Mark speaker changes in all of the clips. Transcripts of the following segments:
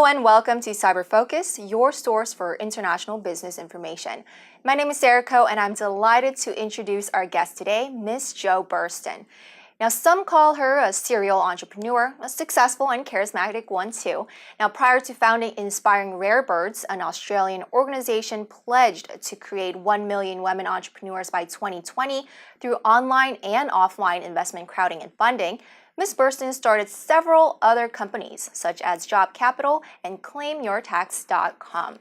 Speaker 1: and welcome to Cyber Focus, your source for international business information. My name is Sarah Ko, and I'm delighted to introduce our guest today, Miss Jo Burston. Now, some call her a serial entrepreneur, a successful and charismatic one too. Now, prior to founding Inspiring Rare Birds, an Australian organization pledged to create 1 million women entrepreneurs by 2020 through online and offline investment crowding and funding, Ms. Burston started several other companies, such as Job Capital and ClaimYourTax.com.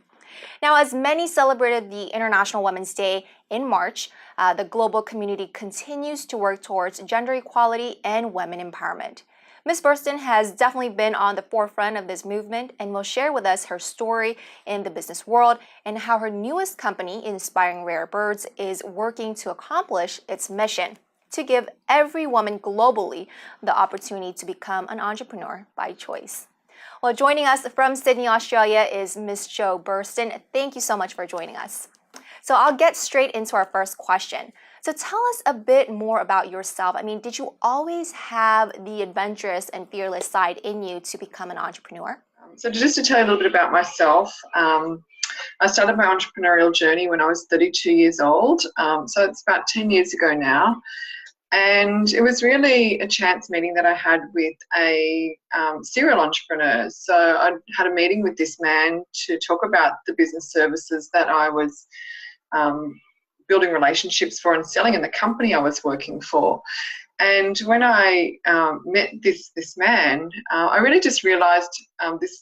Speaker 1: Now, as many celebrated the International Women's Day in March, the global community continues to work towards gender equality and women empowerment. Ms. Burston has definitely been on the forefront of this movement and will share with us her story in the business world and how her newest company, Inspiring Rare Birds, is working to accomplish its mission to give every woman globally the opportunity to become an entrepreneur by choice. Well, joining us from Sydney, Australia is Ms. Jo Burston. Thank you so much for joining us. So I'll get straight into our first question. So tell us a bit more about yourself. I mean, did you always have the adventurous and fearless side in you to become an entrepreneur?
Speaker 2: So just to tell you a little bit about myself, I started my entrepreneurial journey when I was 32 years old. So it's about 10 years ago now. And it was really a chance meeting that I had with a serial entrepreneur. So I had a meeting with this man to talk about the business services that I was building relationships for and selling in the company I was working for. And when I met this man, I really just realised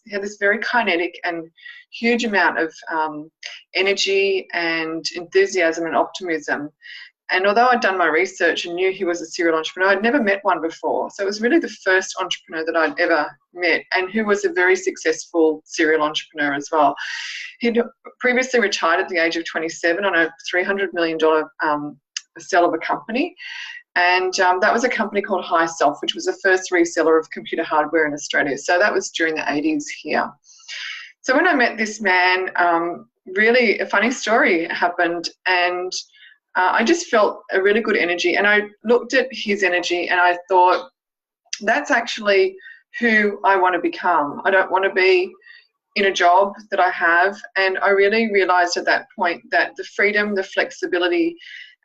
Speaker 2: he had this very kinetic and huge amount of energy and enthusiasm and optimism. And although I'd done my research and knew he was a serial entrepreneur, I'd never met one before. So it was really the first entrepreneur that I'd ever met, and who was a very successful serial entrepreneur as well. He'd previously retired at the age of 27 on a $300 million sale of a company. And that was a company called High Self, which was the first reseller of computer hardware in Australia. So that was during the 80s here. So when I met this man, really a funny story happened, and I just felt a really good energy, and I looked at his energy and I thought, that's actually who I want to become. I don't want to be in a job that I have, and I really realised at that point that the freedom, the flexibility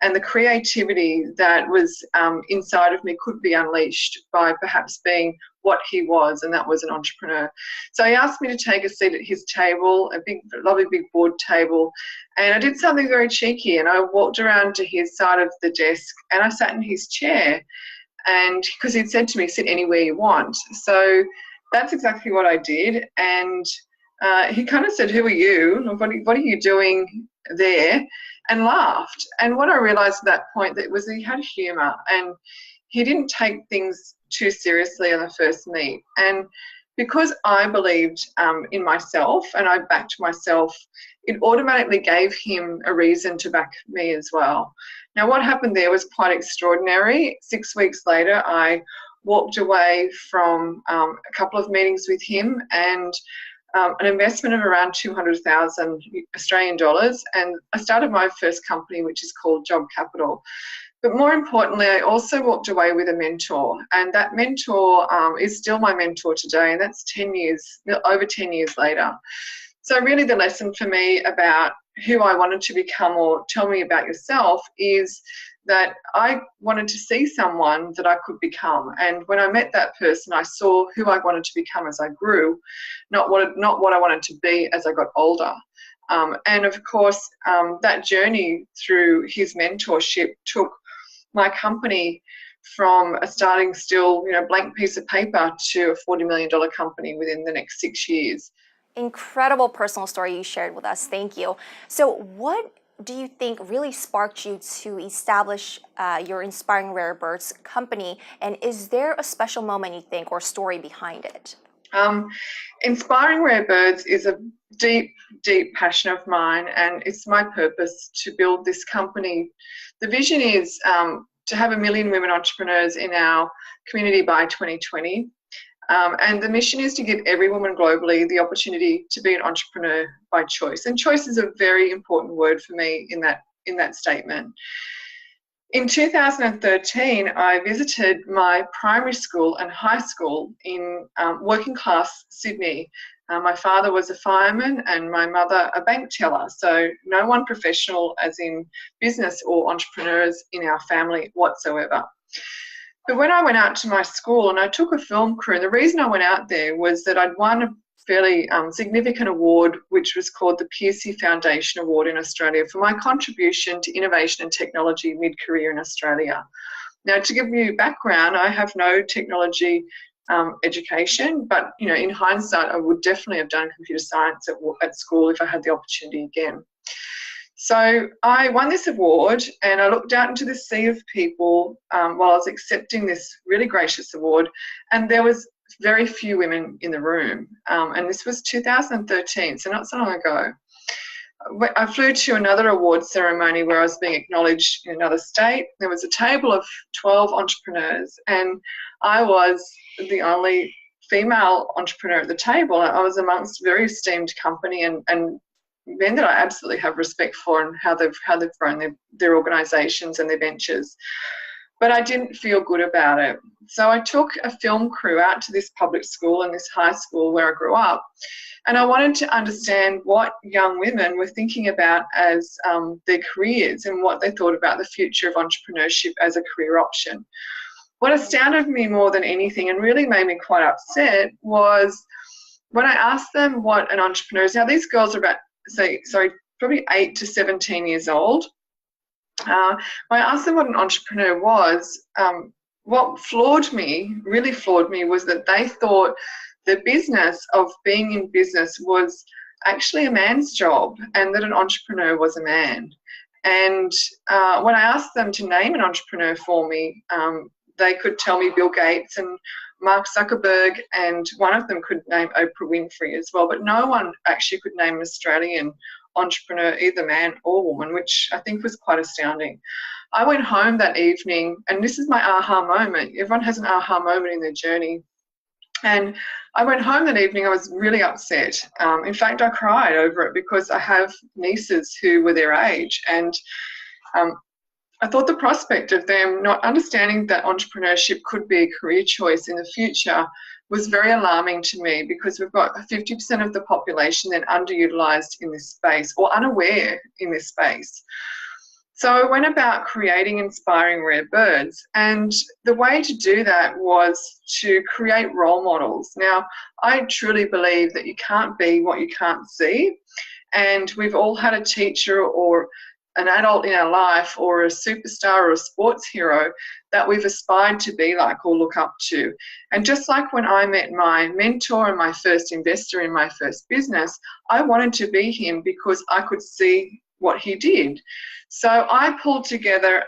Speaker 2: and the creativity that was inside of me could be unleashed by perhaps being what he was, and that was an entrepreneur. So he asked me to take a seat at his table, a big, lovely big board table, and I did something very cheeky, and I walked around to his side of the desk and I sat in his chair, and because he'd said to me, sit anywhere you want. So that's exactly what I did, and he kind of said, who are you? What are you doing there? And laughed. And what I realised at that point that was he had humour, and he didn't take things too seriously on the first meet. And because I believed in myself and I backed myself, it automatically gave him a reason to back me as well. Now, what happened there was quite extraordinary. 6 weeks later, I walked away from a couple of meetings with him and an investment of around 200,000 Australian dollars, and I started my first company, which is called Job Capital. But more importantly, I also walked away with a mentor, and that mentor is still my mentor today, and that's 10 years, over 10 years later. So really the lesson for me about who I wanted to become, or tell me about yourself, is that I wanted to see someone that I could become. And when I met that person, I saw who I wanted to become as I grew, not what I wanted to be as I got older. And of course, that journey through his mentorship took my company from a starting still, blank piece of paper to a $40 million company within the next 6 years.
Speaker 1: Incredible personal story you shared with us. Thank you. So what do you think really sparked you to establish your Inspiring Rare Birds company? And is there a special moment you think or story behind it?
Speaker 2: Inspiring Rare Birds is a deep, deep passion of mine, and it's my purpose to build this company. The vision is to have 1 million women entrepreneurs in our community by 2020. And the mission is to give every woman globally the opportunity to be an entrepreneur by choice. And choice is a very important word for me in that statement. In 2013, I visited my primary school and high school in working class Sydney, My father was a fireman and my mother a bank teller. So no one professional as in business or entrepreneurs in our family whatsoever. But when I went out to my school and I took a film crew, and the reason I went out there was that I'd won a fairly significant award, which was called the Piercy Foundation Award in Australia for my contribution to innovation and technology mid-career in Australia. Now, to give you background, I have no technology education, but in hindsight, I would definitely have done computer science at school if I had the opportunity again. So I won this award, and I looked out into the sea of people while I was accepting this really gracious award, and there was very few women in the room. And this was 2013, so not so long ago. I flew to another award ceremony where I was being acknowledged in another state. There was a table of 12 entrepreneurs, and I was the only female entrepreneur at the table. I was amongst a very esteemed company and men that I absolutely have respect for and how they've grown their organisations and their ventures. But I didn't feel good about it. So I took a film crew out to this public school and this high school where I grew up, and I wanted to understand what young women were thinking about as their careers and what they thought about the future of entrepreneurship as a career option. What astounded me more than anything and really made me quite upset was when I asked them what an entrepreneur is. Now, these girls are probably 8 to 17 years old. When I asked them what an entrepreneur was, what really floored me, was that they thought the business of being in business was actually a man's job and that an entrepreneur was a man. And when I asked them to name an entrepreneur for me, they could tell me Bill Gates and Mark Zuckerberg, and one of them could name Oprah Winfrey as well, but no one actually could name an Australian entrepreneur, either man or woman, which I think was quite astounding. I went home that evening, and this is my aha moment. Everyone has an aha moment in their journey. And I went home that evening, I was really upset. In fact, I cried over it because I have nieces who were their age, and I thought the prospect of them not understanding that entrepreneurship could be a career choice in the future was very alarming to me, because we've got 50% of the population then underutilised in this space or unaware in this space. So I went about creating Inspiring Rare Birds, and the way to do that was to create role models. Now, I truly believe that you can't be what you can't see, and we've all had a teacher or an adult in our life or a superstar or a sports hero that we've aspired to be like or look up to. And just like when I met my mentor and my first investor in my first business, I wanted to be him because I could see what he did. So I pulled together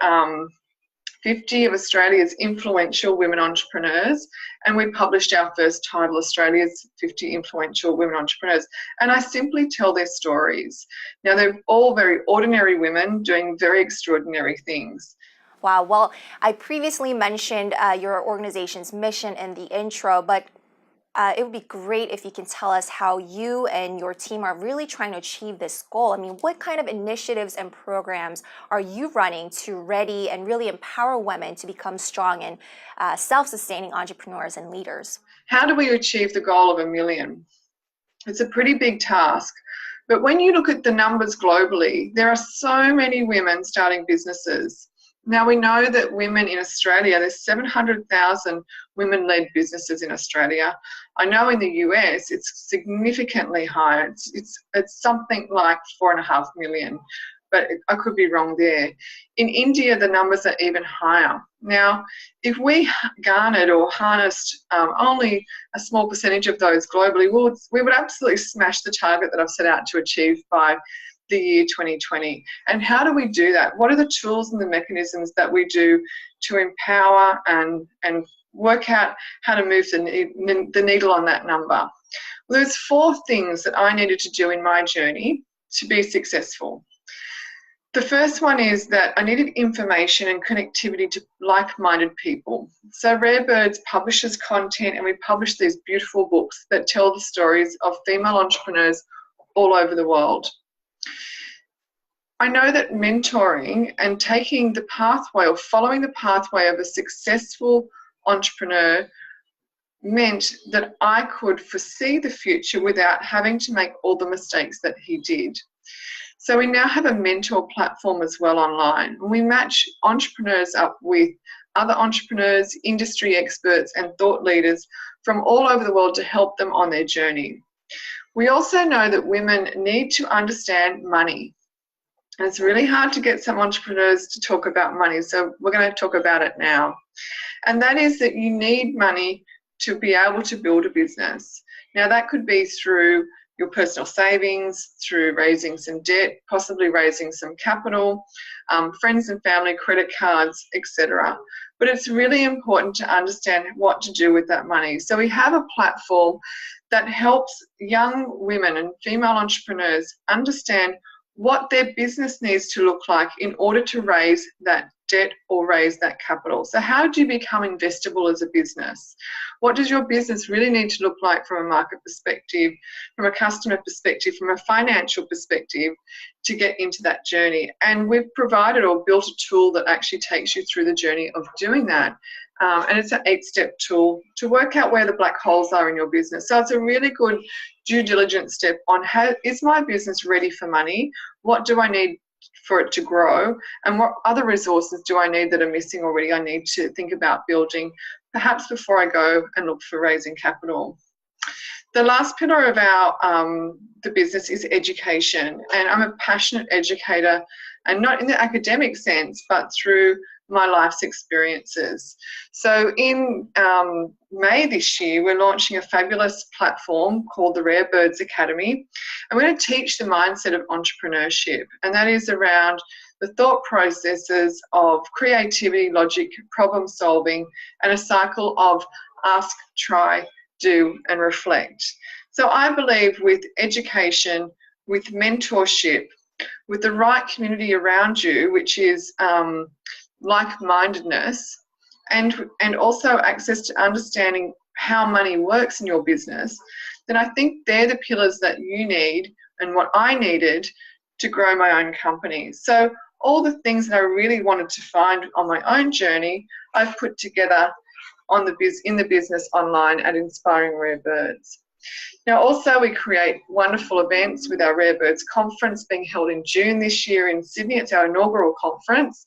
Speaker 2: 50 of Australia's influential women entrepreneurs, and we published our first title, Australia's 50 Influential Women Entrepreneurs. And I simply tell their stories. Now, they're all very ordinary women doing very extraordinary things.
Speaker 1: Wow. Well, I previously mentioned your organization's mission in the intro, but it would be great if you can tell us how you and your team are really trying to achieve this goal. I mean, what kind of initiatives and programs are you running to ready and really empower women to become strong and self-sustaining entrepreneurs and leaders?
Speaker 2: How do we achieve the goal of 1 million? It's a pretty big task. But when you look at the numbers globally, there are so many women starting businesses. Now, we know that women in Australia, there's 700,000 women-led businesses in Australia. I know in the US it's significantly higher. It's something like 4.5 million, but I could be wrong there. In India, the numbers are even higher. Now, if we garnered or harnessed only a small percentage of those globally, we would absolutely smash the target that I've set out to achieve by the year 2020. And how do we do that? What are the tools and the mechanisms that we do to empower and work out how to move the needle on that number? Well, there's 4 things that I needed to do in my journey to be successful. The first one is that I needed information and connectivity to like-minded people. So Rare Birds publishes content, and we publish these beautiful books that tell the stories of female entrepreneurs all over the world. I know that mentoring and taking the pathway or following the pathway of a successful entrepreneur meant that I could foresee the future without having to make all the mistakes that he did. So we now have a mentor platform as well online. We match entrepreneurs up with other entrepreneurs, industry experts, and thought leaders from all over the world to help them on their journey. We also know that women need to understand money. And it's really hard to get some entrepreneurs to talk about money, so we're going to talk about it now. And that is that you need money to be able to build a business. Now, that could be through your personal savings, through raising some debt, possibly raising some capital, friends and family, credit cards, etc. But it's really important to understand what to do with that money. So we have a platform that helps young women and female entrepreneurs understand what their business needs to look like in order to raise that debt or raise that capital. So how do you become investable as a business? What does your business really need to look like from a market perspective, from a customer perspective, from a financial perspective to get into that journey? And we've provided or built a tool that actually takes you through the journey of doing that. And it's an 8-step tool to work out where the black holes are in your business. So it's a really good due diligence step on how is my business ready for money? What do I need for it to grow? And what other resources do I need that are missing already? I need to think about building, perhaps before I go and look for raising capital. The last pillar of our the business is education, and I'm a passionate educator, and not in the academic sense, but through my life's experiences. So in May this year, we're launching a fabulous platform called the Rare Birds Academy, and we're going to teach the mindset of entrepreneurship, and that is around the thought processes of creativity, logic, problem solving, and a cycle of ask, try, do, and reflect. So I believe with education, with mentorship, with the right community around you, which is like-mindedness, and also access to understanding how money works in your business, then I think they're the pillars that you need and what I needed to grow my own company. So all the things that I really wanted to find on my own journey, I've put together in the business online at Inspiring Rare Birds. Now, also we create wonderful events with our Rare Birds conference being held in June this year in Sydney. It's our inaugural conference,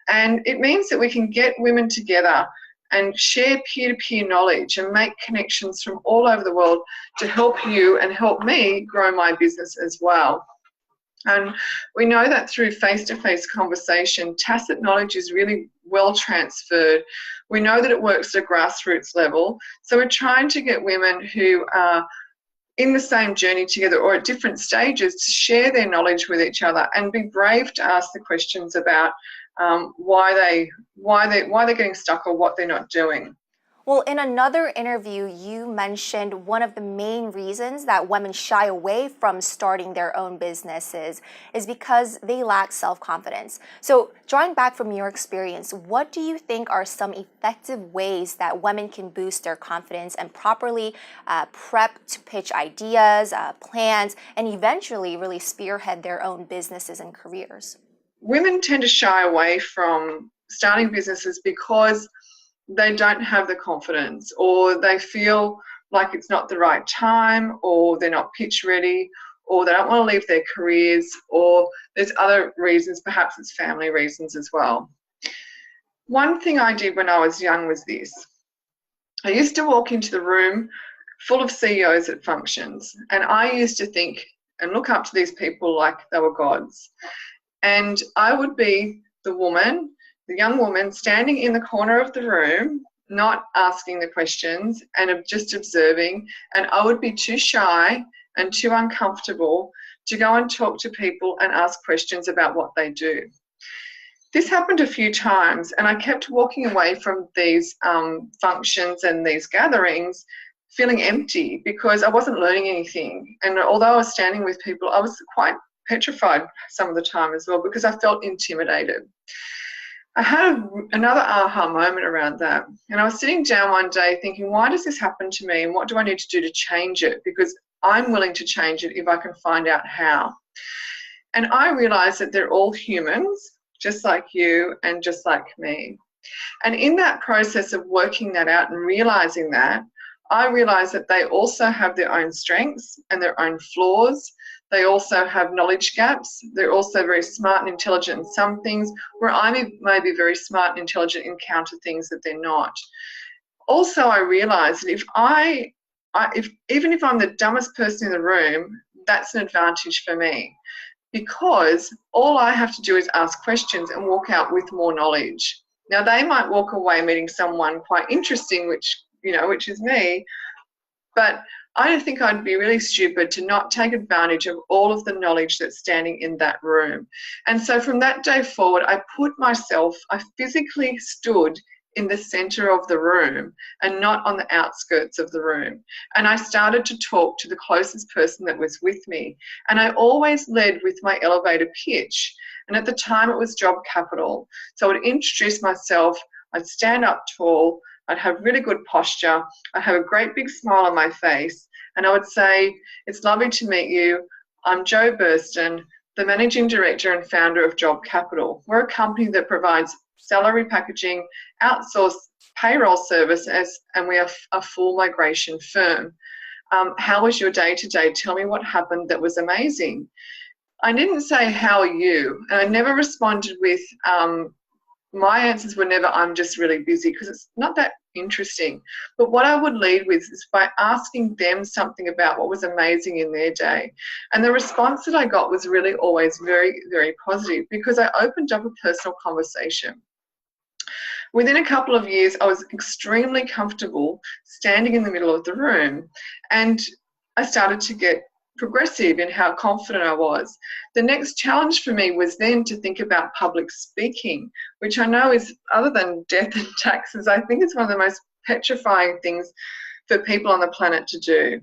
Speaker 2: and it means that we can get women together and share peer-to-peer knowledge and make connections from all over the world to help you and help me grow my business as well. And we know that through face-to-face conversation, tacit knowledge is really well transferred. We know that it works at a grassroots level. So we're trying to get women who are in the same journey together or at different stages to share their knowledge with each other and be brave to ask the questions about why they're getting stuck or what they're not doing.
Speaker 1: Well, in another interview, you mentioned one of the main reasons that women shy away from starting their own businesses is because they lack self-confidence. So, drawing back from your experience, what do you think are some effective ways that women can boost their confidence and properly prep to pitch ideas, plans, and eventually really spearhead their own businesses and careers?
Speaker 2: Women tend to shy away from starting businesses because they don't have the confidence, or they feel like it's not the right time, or they're not pitch ready, or they don't want to leave their careers, or there's other reasons, perhaps it's family reasons as well. One thing I did when I was young was this. I used to walk into the room full of CEOs at functions, and I used to think and look up to these people like they were gods. And I would be the young woman standing in the corner of the room, not asking the questions and just observing, and I would be too shy and too uncomfortable to go and talk to people and ask questions about what they do. This happened a few times, and I kept walking away from these functions and these gatherings feeling empty because I wasn't learning anything. And although I was standing with people, I was quite petrified some of the time as well because I felt intimidated. I had another aha moment around that, and I was sitting down one day thinking, why does this happen to me and what do I need to do to change it? Because I'm willing to change it if I can find out how. And I realised that they're all humans, just like you and just like me. And in that process of working that out and realising that, I realised that they also have their own strengths and their own flaws. They also have knowledge gaps. They're also very smart and intelligent in some things, where I may be very smart and intelligent in counter things that they're not. Also, I realised that even if I'm the dumbest person in the room, that's an advantage for me, because all I have to do is ask questions and walk out with more knowledge. Now, they might walk away meeting someone quite interesting, which is me, but I don't think I'd be really stupid to not take advantage of all of the knowledge that's standing in that room. And so from that day forward, I physically stood in the center of the room and not on the outskirts of the room. And I started to talk to the closest person that was with me. And I always led with my elevator pitch. And at the time it was job capital. So I would introduce myself, I'd stand up tall, I'd have really good posture, I'd have a great big smile on my face, and I would say, "It's lovely to meet you. I'm Jo Burston, the Managing Director and founder of Job Capital. We're a company that provides salary packaging, outsourced payroll services, and we are a full migration firm. How was your day today? Tell me what happened that was amazing." I didn't say, "How are you?" And I never responded with, my answers were never, "I'm just really busy," because it's not that interesting. But what I would lead with is by asking them something about what was amazing in their day. And the response that I got was really always very, very positive, because I opened up a personal conversation. Within a couple of years, I was extremely comfortable standing in the middle of the room, and I started to get progressive in how confident I was. The next challenge for me was then to think about public speaking, which I know is, other than death and taxes, I think it's one of the most petrifying things for people on the planet to do.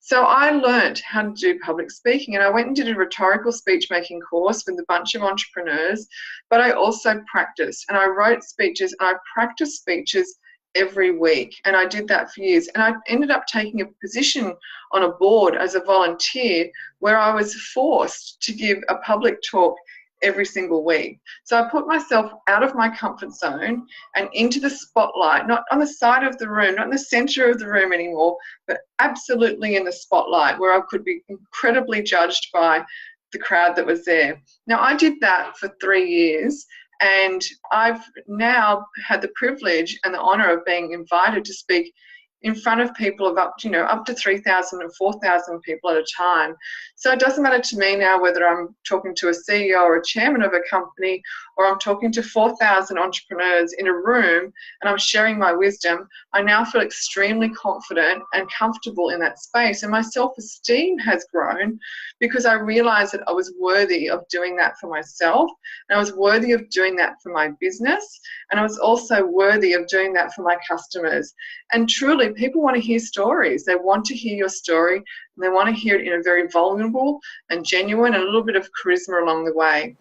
Speaker 2: So I learned how to do public speaking, and I went and did a rhetorical speech making course with a bunch of entrepreneurs, but I also practiced, and I wrote speeches, and I practiced speeches every week, and I did that for years. And I ended up taking a position on a board as a volunteer where I was forced to give a public talk every single week. So I put myself out of my comfort zone and into the spotlight, not on the side of the room, not in the center of the room anymore, but absolutely in the spotlight, where I could be incredibly judged by the crowd that was there. Now, I did that for 3 years, and I've now had the privilege and the honor of being invited to speak in front of people of up to 3,000 and 4,000 people at a time. So it doesn't matter to me now whether I'm talking to a CEO or a chairman of a company, or I'm talking to 4,000 entrepreneurs in a room and I'm sharing my wisdom. I now feel extremely confident and comfortable in that space, and my self-esteem has grown because I realized that I was worthy of doing that for myself, and I was worthy of doing that for my business, and I was also worthy of doing that for my customers. And truly, people want to hear stories. They want to hear your story, and they want to hear it in a very vulnerable and genuine, and a little bit of charisma along the way.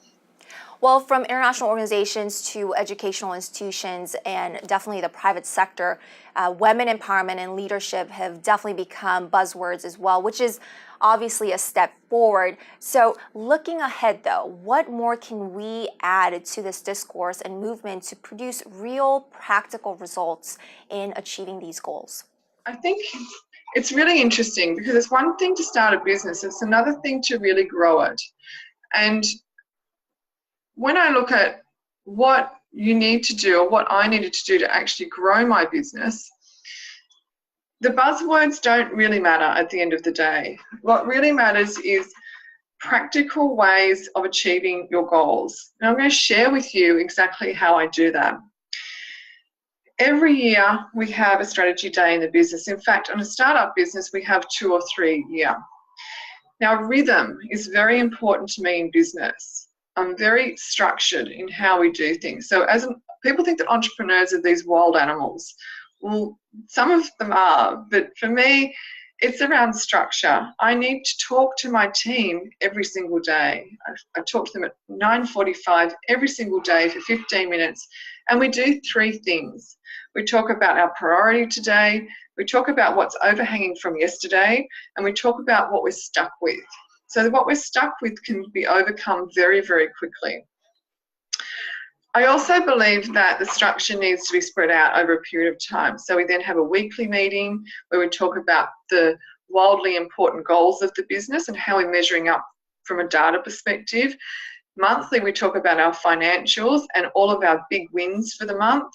Speaker 1: Well, from international organizations to educational institutions and definitely the private sector, women empowerment and leadership have definitely become buzzwords as well, which is obviously a step forward. So looking ahead though, what more can we add to this discourse and movement to produce real practical results in achieving these goals?
Speaker 2: I think it's really interesting, because it's one thing to start a business, it's another thing to really grow it. And when I look at what you need to do, or what I needed to do to actually grow my business, the buzzwords don't really matter at the end of the day. What really matters is practical ways of achieving your goals. And I'm going to share with you exactly how I do that. Every year we have a strategy day in the business. In fact, on a startup business, we have 2 or 3 a year. Now, rhythm is very important to me in business. I'm very structured in how we do things. So people think that entrepreneurs are these wild animals. Well, some of them are, but for me, it's around structure. I need to talk to my team every single day. I talk to them at 9:45 every single day for 15 minutes, and we do 3 things. We talk about our priority today, we talk about what's overhanging from yesterday, and we talk about what we're stuck with. So what we're stuck with can be overcome very, very quickly. I also believe that the structure needs to be spread out over a period of time. So we then have a weekly meeting where we talk about the wildly important goals of the business and how we're measuring up from a data perspective. Monthly, we talk about our financials and all of our big wins for the month.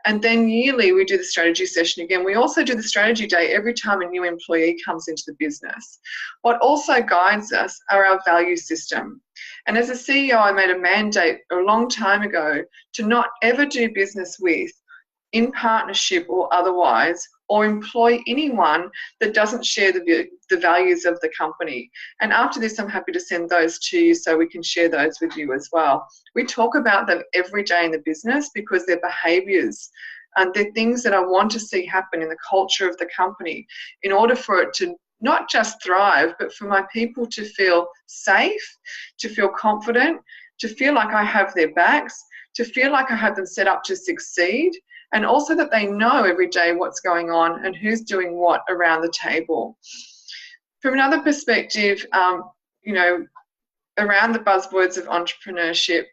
Speaker 2: And then yearly, we do the strategy session again. We also do the strategy day every time a new employee comes into the business. What also guides us are our value system. And as a CEO, I made a mandate a long time ago to not ever do business with, in partnership or otherwise, or employ anyone that doesn't share the values of the company. And after this, I'm happy to send those to you so we can share those with you as well. We talk about them every day in the business because they're behaviours and they're things that I want to see happen in the culture of the company in order for it to not just thrive, but for my people to feel safe, to feel confident, to feel like I have their backs, to feel like I have them set up to succeed, and also that they know every day what's going on and who's doing what around the table. From another perspective, around the buzzwords of entrepreneurship,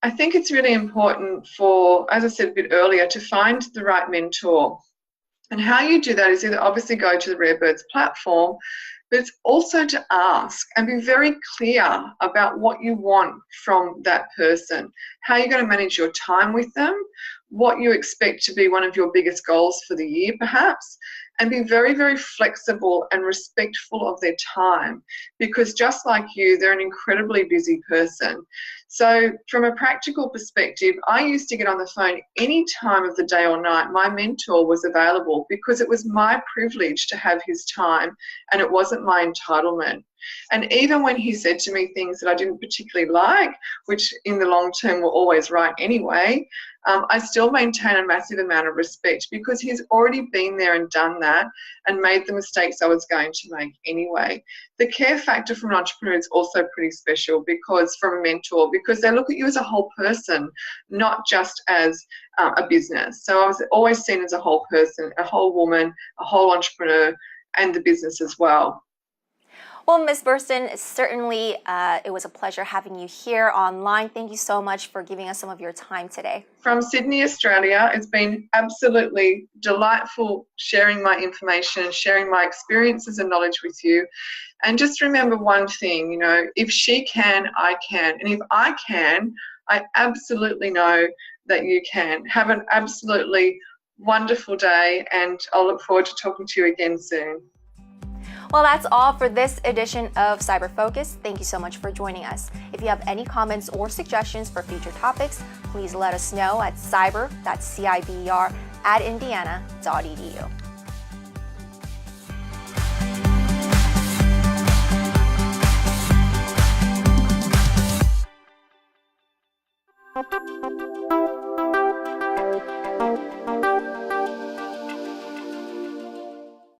Speaker 2: I think it's really important for, as I said a bit earlier, to find the right mentor. And how you do that is either obviously go to the Rare Birds platform, but it's also to ask and be very clear about what you want from that person, how you're going to manage your time with them, what you expect to be one of your biggest goals for the year perhaps, and be very, very flexible and respectful of their time, because just like you, they're an incredibly busy person. So from a practical perspective, I used to get on the phone any time of the day or night. My mentor was available because it was my privilege to have his time and it wasn't my entitlement. And even when he said to me things that I didn't particularly like, which in the long term were always right anyway, I still maintain a massive amount of respect because he's already been there and done that and made the mistakes I was going to make anyway. The care factor from an entrepreneur is also pretty special because from a mentor, because they look at you as a whole person, not just as a business. So I was always seen as a whole person, a whole woman, a whole entrepreneur, and the business as well.
Speaker 1: Well, Ms. Burston, certainly it was a pleasure having you here online. Thank you so much for giving us some of your time today.
Speaker 2: From Sydney, Australia, it's been absolutely delightful sharing my information, sharing my experiences and knowledge with you. And just remember one thing, if she can, I can. And if I can, I absolutely know that you can. Have an absolutely wonderful day, and I'll look forward to talking to you again soon.
Speaker 1: Well, that's all for this edition of Cyber Focus. Thank you so much for joining us. If you have any comments or suggestions for future topics, please let us know at cyber.ciber@indiana.edu.